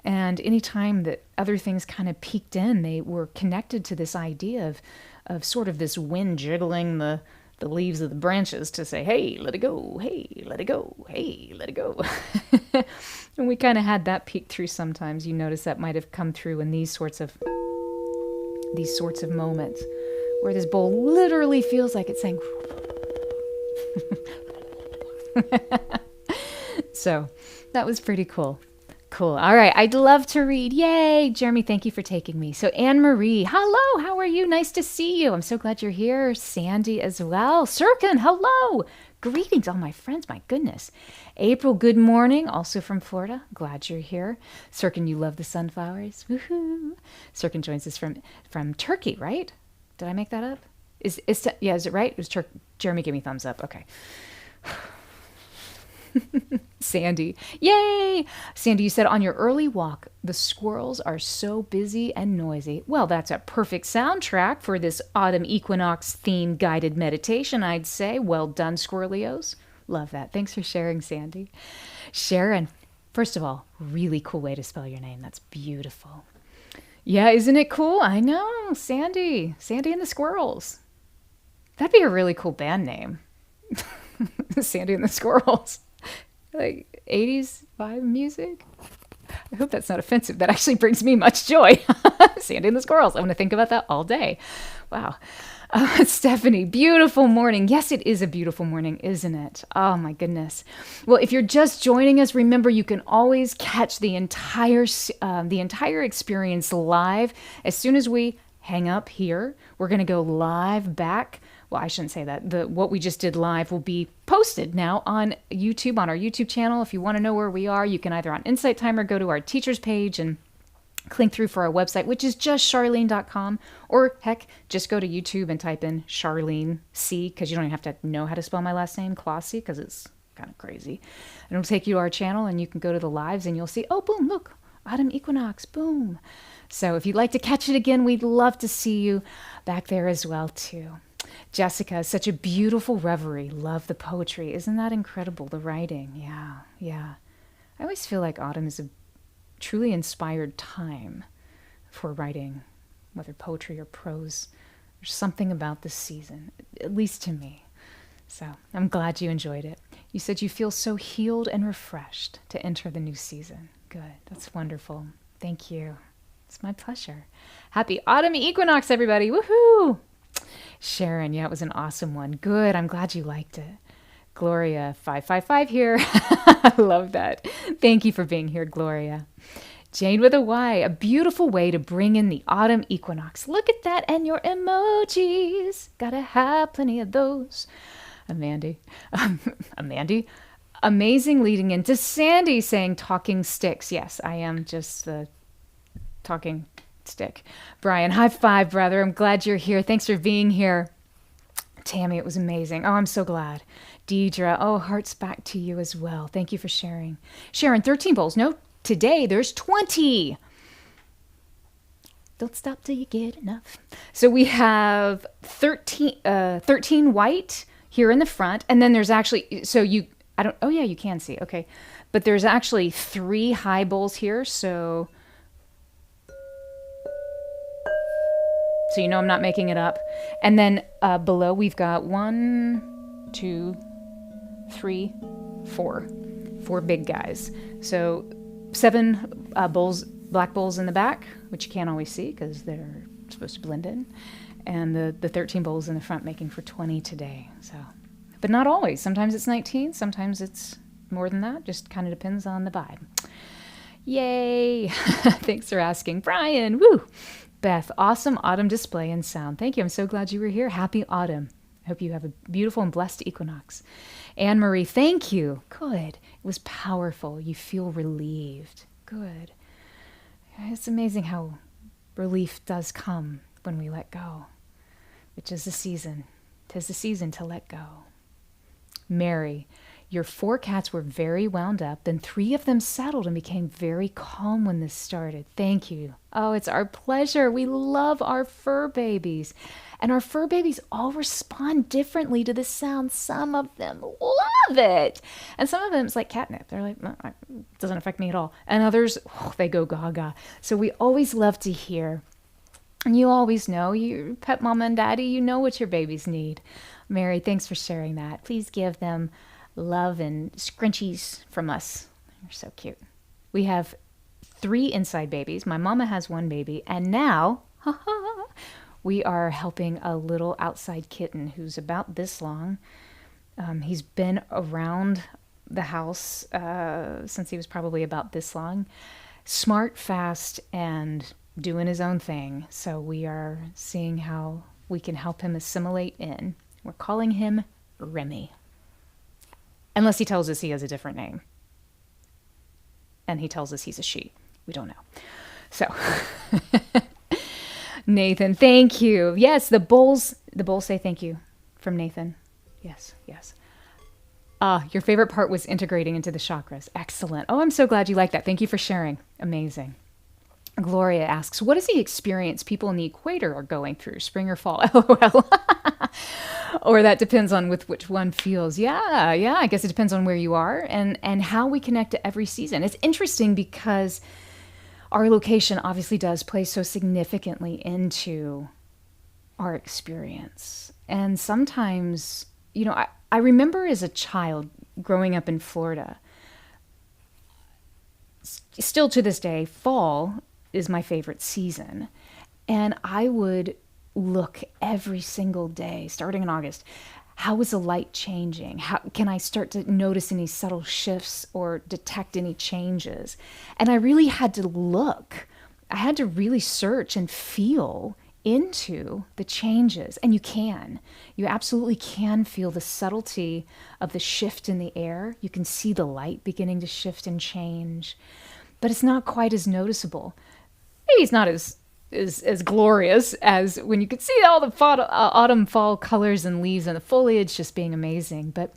And anytime that other things kind of peeked in, they were connected to this idea of sort of this wind jiggling the leaves of the branches to say, hey, let it go, hey, let it go, hey, let it go. And we kind of had that peek through sometimes. You notice that might have come through in these sorts of moments where this bowl literally feels like it's saying, so that was pretty cool. Cool. All right. I'd love to read. Yay. Jeremy, thank you for taking me. So Anne-Marie, hello. How are you? Nice to see you. I'm so glad you're here. Sandy as well. Sirkin, hello. Greetings, all my friends. My goodness. April, good morning. Also from Florida. Glad you're here. Sirkin, you love the sunflowers. Woohoo. Sirkin joins us from Turkey, right? Did I make that up? Is it right? It was Jeremy, give me thumbs up. Okay. Sandy, yay! Sandy, you said on your early walk, the squirrels are so busy and noisy. Well, that's a perfect soundtrack for this autumn equinox theme guided meditation, I'd say. Well done, squirrelios. Love that. Thanks for sharing, Sandy. Sharon, first of all, really cool way to spell your name. That's beautiful. Yeah, isn't it cool? I know, Sandy. Sandy and the Squirrels. That'd be a really cool band name. Sandy and the Squirrels. Like 80s vibe music. I hope that's not offensive. That actually brings me much joy. Sandy and the Squirrels. I'm going to think about that all day. Wow. Stephanie, beautiful morning. Yes, it is a beautiful morning, isn't it? Oh my goodness. Well, if you're just joining us, remember you can always catch the entire experience live. As soon as we hang up here, we're going to go live back. Well, I shouldn't say that. What we just did live will be posted now on YouTube, on our YouTube channel. If you want to know where we are, you can either on Insight Timer go to our teachers page and click through for our website, which is just charlene.com, or heck, just go to YouTube and type in Charlene C, because you don't even have to know how to spell my last name, Closshey, because it's kind of crazy. And it'll take you to our channel, and you can go to the lives, and you'll see, oh, boom, look, autumn equinox, boom. So if you'd like to catch it again, we'd love to see you back there as well, too. Jessica, such a beautiful reverie. Love the poetry. Isn't that incredible? The writing. Yeah. I always feel like autumn is a truly inspired time for writing, whether poetry or prose. There's something about this season, at least to me. So I'm glad you enjoyed it. You said you feel so healed and refreshed to enter the new season. Good. That's wonderful. Thank you. It's my pleasure. Happy autumn equinox, everybody. Woohoo! Sharon, yeah, it was an awesome one. Good. I'm glad you liked it. Gloria, 555 here. I love that. Thank you for being here, Gloria. Jane with a Y, a beautiful way to bring in the autumn equinox. Look at that and your emojis. Gotta have plenty of those. Amandy. Amazing leading into Sandy saying talking sticks. Yes, I am just the talking stick. Brian, high five, brother. I'm glad you're here. Thanks for being here. Tammy, it was amazing. Oh, I'm so glad. Deidre, oh, hearts back to you as well. Thank you for sharing. Sharon, 13 bowls. No, today there's 20. Don't stop till you get enough. So we have 13 white here in the front. And then there's actually, you can see. Okay. But there's actually 3 high bowls here. So So you know I'm not making it up. And then below we've got 1, 2, 3, 4. 4 big guys. So 7 bowls, black bowls in the back, which you can't always see because they're supposed to blend in. And the 13 bowls in the front, making for 20 today. So, but not always. Sometimes it's 19. Sometimes it's more than that. Just kind of depends on the vibe. Yay. Thanks for asking. Brian, woo. Beth, awesome autumn display and sound. Thank you. I'm so glad you were here. Happy autumn. I hope you have a beautiful and blessed equinox. Anne Marie, thank you. Good. It was powerful. You feel relieved. Good. It's amazing how relief does come when we let go, which is the season. 'Tis the season to let go. Mary, your 4 cats were very wound up, then 3 of them settled and became very calm when this started. Thank you. Oh, it's our pleasure. We love our fur babies. And our fur babies all respond differently to the sound. Some of them love it. And some of them, it's like catnip. They're like, no, it doesn't affect me at all. And others, they go gaga. So we always love to hear. And you always know, your pet mama and daddy, you know what your babies need. Mary, thanks for sharing that. Please give them love and scrunchies from us. You're so cute. We have 3 inside babies. My mama has 1 baby. And now, we are helping a little outside kitten who's about this long. He's been around the house since he was probably about this long. Smart, fast, and doing his own thing. So we are seeing how we can help him assimilate in. We're calling him Remy. Unless he tells us he has a different name. And he tells us he's a she. We don't know. So, Nathan, thank you. Yes, the bowls say thank you from Nathan. Yes, yes. Your favorite part was integrating into the chakras. Excellent. Oh, I'm so glad you like that. Thank you for sharing. Amazing. Gloria asks, what is the experience people in the equator are going through, spring or fall? LOL. Or that depends on with which one feels. Yeah, I guess it depends on where you are and how we connect to every season. It's interesting because our location obviously does play so significantly into our experience. And sometimes, you know, I remember as a child growing up in Florida, still to this day, fall is my favorite season. And I would look every single day, starting in August. How is the light changing? How can I start to notice any subtle shifts or detect any changes? And I really had to look. I had to really search and feel into the changes. And you can. You absolutely can feel the subtlety of the shift in the air. You can see the light beginning to shift and change. But it's not quite as noticeable. Maybe it's not as glorious as when you could see all the autumn, fall colors and leaves and the foliage just being amazing. But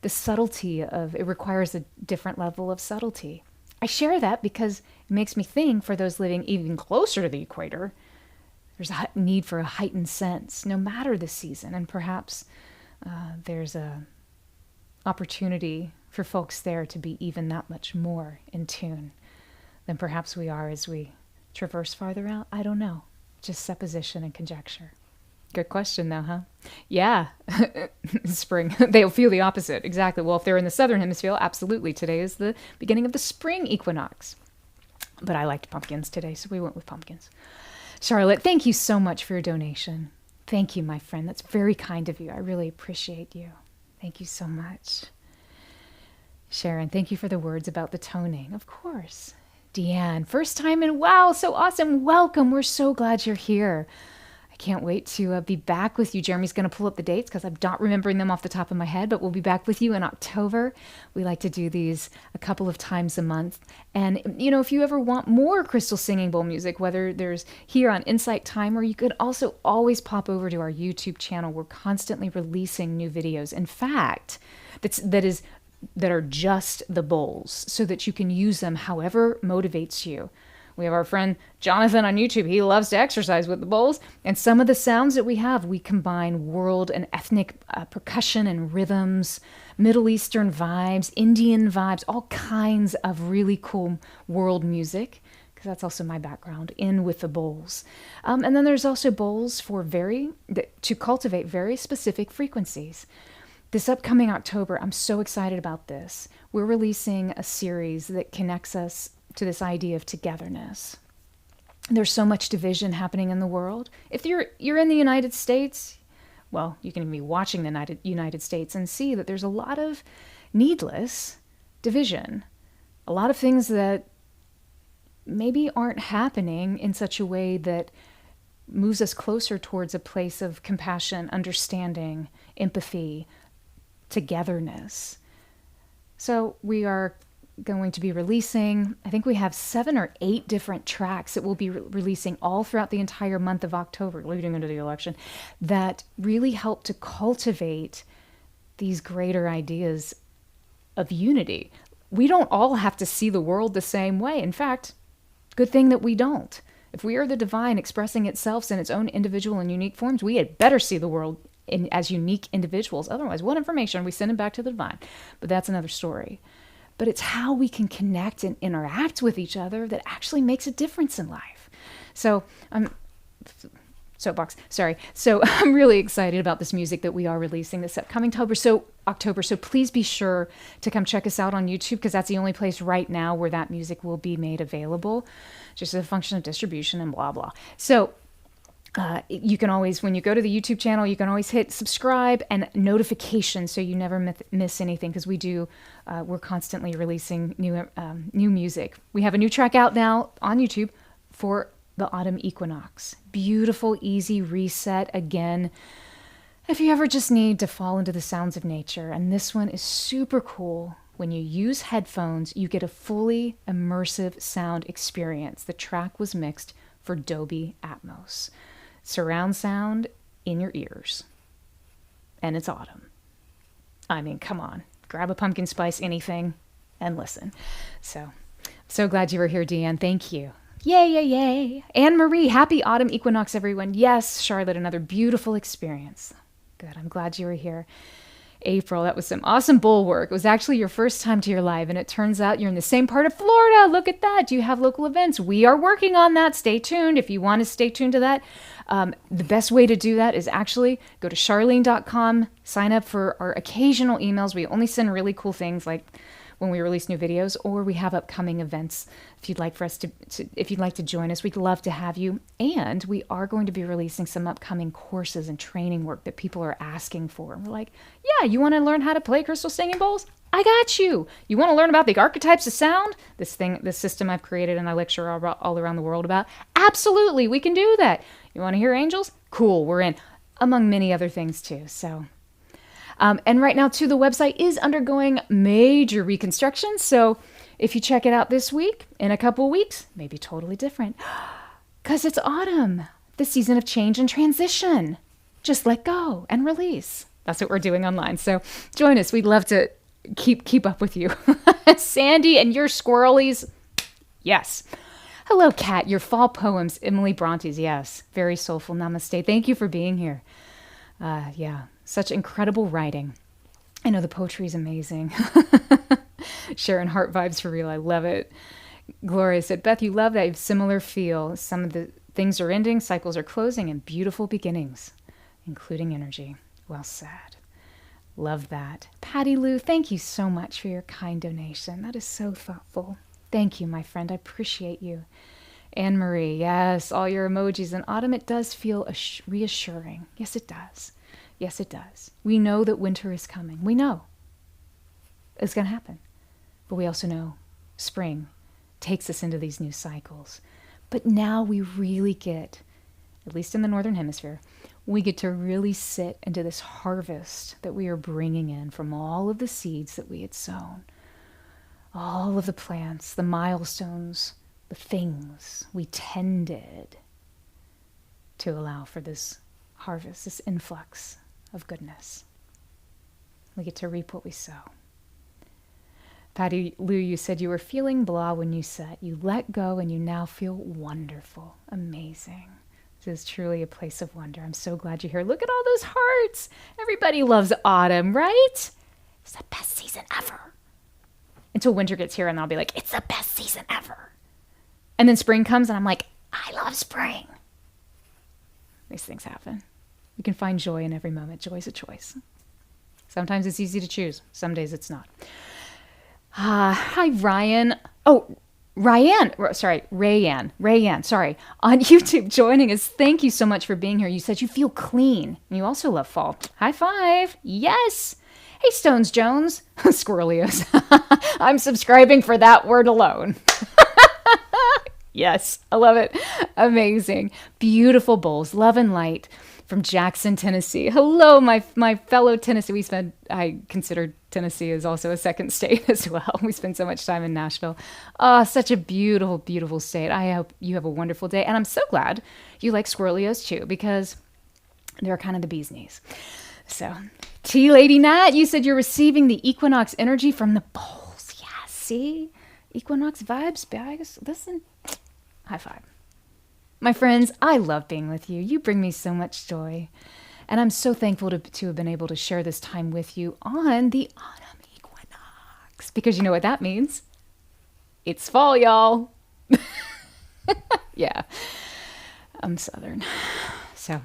the subtlety of it requires a different level of subtlety. I share that because it makes me think for those living even closer to the equator, there's a need for a heightened sense, no matter the season. And perhaps there's a opportunity for folks there to be even that much more in tune than perhaps we are as we traverse farther out. I don't know. Just supposition and conjecture. Good question though, huh? Yeah. Spring. They'll feel the opposite. Exactly. Well, if they're in the southern hemisphere, absolutely. Today is the beginning of the spring equinox. But I liked pumpkins today, so we went with pumpkins. Charlotte, thank you so much for your donation. Thank you, my friend. That's very kind of you. I really appreciate you. Thank you so much. Sharon, thank you for the words about the toning. Of course. Deanne, first time and wow, so awesome. Welcome. We're so glad you're here. I can't wait to be back with you. Jeremy's going to pull up the dates because I'm not remembering them off the top of my head, but we'll be back with you in October. We like to do these a couple of times a month. And, you know, if you ever want more Crystal Singing Bowl music, whether there's here on Insight Timer, you could also always pop over to our YouTube channel. We're constantly releasing new videos. In fact, that are just the bowls so that you can use them however motivates you. We have our friend Jonathan on YouTube. He loves to exercise with the bowls. And some of the sounds that we have, we combine world and ethnic percussion and rhythms, Middle Eastern vibes, Indian vibes, all kinds of really cool world music. because that's also my background, in with the bowls. And then there's also bowls to cultivate very specific frequencies. This upcoming October, I'm so excited about this. We're releasing a series that connects us to this idea of togetherness. There's so much division happening in the world. If you're in the United States, well, you can be watching the United States and see that there's a lot of needless division. A lot of things that maybe aren't happening in such a way that moves us closer towards a place of compassion, understanding, empathy, togetherness. So we are going to be releasing, I think we have 7 or 8 different tracks that we'll be releasing all throughout the entire month of October, leading into the election, that really help to cultivate these greater ideas of unity. We don't all have to see the world the same way. In fact, good thing that we don't. If we are the divine expressing itself in its own individual and unique forms, we had better see the world as unique individuals. Otherwise, what information? We send it back to the divine. But that's another story. But it's how we can connect and interact with each other that actually makes a difference in life. So soapbox, sorry. So I'm really excited about this music that we are releasing this upcoming October. So please be sure to come check us out on YouTube, because that's the only place right now where that music will be made available, just as a function of distribution and blah, blah. So you can always, when you go to the YouTube channel, you can always hit subscribe and notifications so you never miss anything, because we're constantly releasing new music. We have a new track out now on YouTube for the autumn equinox. Beautiful, easy reset again. If you ever just need to fall into the sounds of nature, and this one is super cool. When you use headphones, you get a fully immersive sound experience. The track was mixed for Dolby Atmos. Surround sound in your ears. And it's autumn. I mean, come on. Grab a pumpkin spice, anything, and listen. So glad you were here, Deanne. Thank you. Yay, yay, yay. Anne Marie, happy autumn equinox, everyone. Yes, Charlotte, another beautiful experience. Good, I'm glad you were here. April, that was some awesome bull work. It was actually your first time to your live, and it turns out you're in the same part of Florida. Look at that. Do you have local events? We are working on that. Stay tuned. If you want to stay tuned to that, the best way to do that is actually go to charlene.com, sign up for our occasional emails. We only send really cool things like when we release new videos, or we have upcoming events. If you'd like for us if you'd like to join us, we'd love to have you. And we are going to be releasing some upcoming courses and training work that people are asking for. And we're like, yeah, you want to learn how to play crystal singing bowls? I got you. You want to learn about the archetypes of sound? This system I've created and I lecture all around the world about? Absolutely, we can do that. You want to hear angels? Cool, we're in. Among many other things too, so. And right now, too, the website is undergoing major reconstruction. So if you check it out this week, in a couple of weeks, maybe totally different. Because it's autumn, the season of change and transition. Just let go and release. That's what we're doing online. So join us. We'd love to keep up with you. Sandy and your squirrelies. Yes. Hello, Kat. Your fall poems, Emily Bronte's. Yes. Very soulful. Namaste. Thank you for being here. Yeah. Such incredible writing. I know the poetry is amazing. Sharon Heart vibes for real. I love it. Gloria said, Beth, you love that. You have similar feel. Some of the things are ending, cycles are closing, and beautiful beginnings, including energy. Well said. Love that. Patty Lou, thank you so much for your kind donation. That is so thoughtful. Thank you, my friend. I appreciate you. Anne Marie, yes, all your emojis. In autumn, it does feel reassuring. Yes, it does. Yes, it does. We know that winter is coming. We know it's going to happen. But we also know spring takes us into these new cycles. But now we really get, at least in the Northern Hemisphere, we get to really sit into this harvest that we are bringing in from all of the seeds that we had sown. All of the plants, the milestones, the things we tended to allow for this harvest, this influx of goodness. We get to reap what we sow. Patty Lou, you said you were feeling blah when you set. You let go and you now feel wonderful. Amazing. This is truly a place of wonder. I'm so glad you're here. Look at all those hearts. Everybody loves autumn, right? It's the best season ever. Until winter gets here and I'll be like, it's the best season ever. And then spring comes and I'm like, I love spring. These things happen. You can find joy in every moment. Joy is a choice. Sometimes it's easy to choose. Some days it's not. Hi, Ryan. Oh, Rayanne, sorry, on YouTube joining us. Thank you so much for being here. You said you feel clean. And you also love fall. High five. Yes. Hey, Stones Jones. Squirrelios. I'm subscribing for that word alone. Yes, I love it. Amazing. Beautiful bowls. Love and light from Jackson, Tennessee. Hello, my fellow Tennessee. I consider Tennessee is also a second state as well. We spend so much time in Nashville. Oh, such a beautiful, beautiful state. I hope you have a wonderful day. And I'm so glad you like squirrelios too, because they're kind of the bee's knees. So, Tea Lady Nat, you said you're receiving the Equinox energy from the bowls. Yeah, see? Equinox vibes, guys. Listen. High five. My friends, I love being with you. You bring me so much joy. And I'm so thankful to have been able to share this time with you on the autumn equinox. Because you know what that means? It's fall, y'all. Yeah. I'm Southern. So,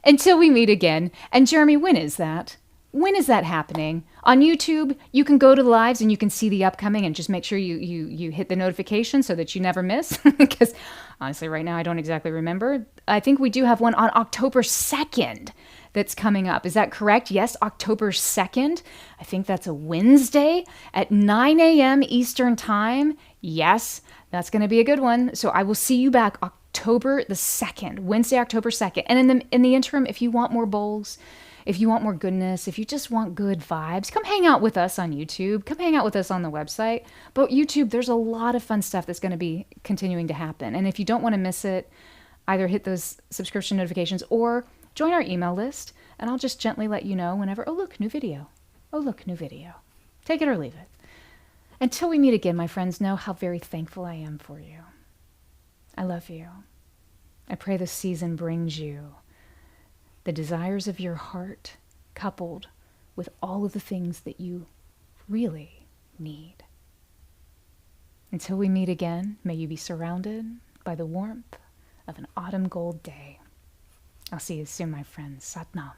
until we meet again. And Jeremy, when is that? When is that happening? On YouTube, you can go to the lives and you can see the upcoming, and just make sure you hit the notification so that you never miss. Because honestly, right now, I don't exactly remember. I think we do have one on October 2nd that's coming up. Is that correct? Yes, October 2nd. I think that's a Wednesday at 9 a.m. Eastern Time. Yes, that's going to be a good one. So I will see you back October the 2nd, Wednesday, October 2nd. And in the interim, if you want more bowls, if you want more goodness, if you just want good vibes, come hang out with us on YouTube. Come hang out with us on the website. But YouTube, there's a lot of fun stuff that's going to be continuing to happen. And if you don't want to miss it, either hit those subscription notifications or join our email list, and I'll just gently let you know whenever, oh, look, new video. Oh, look, new video. Take it or leave it. Until we meet again, my friends, know how very thankful I am for you. I love you. I pray this season brings you the desires of your heart, coupled with all of the things that you really need. Until we meet again, may you be surrounded by the warmth of an autumn gold day. I'll see you soon, my friends. Sat Nam.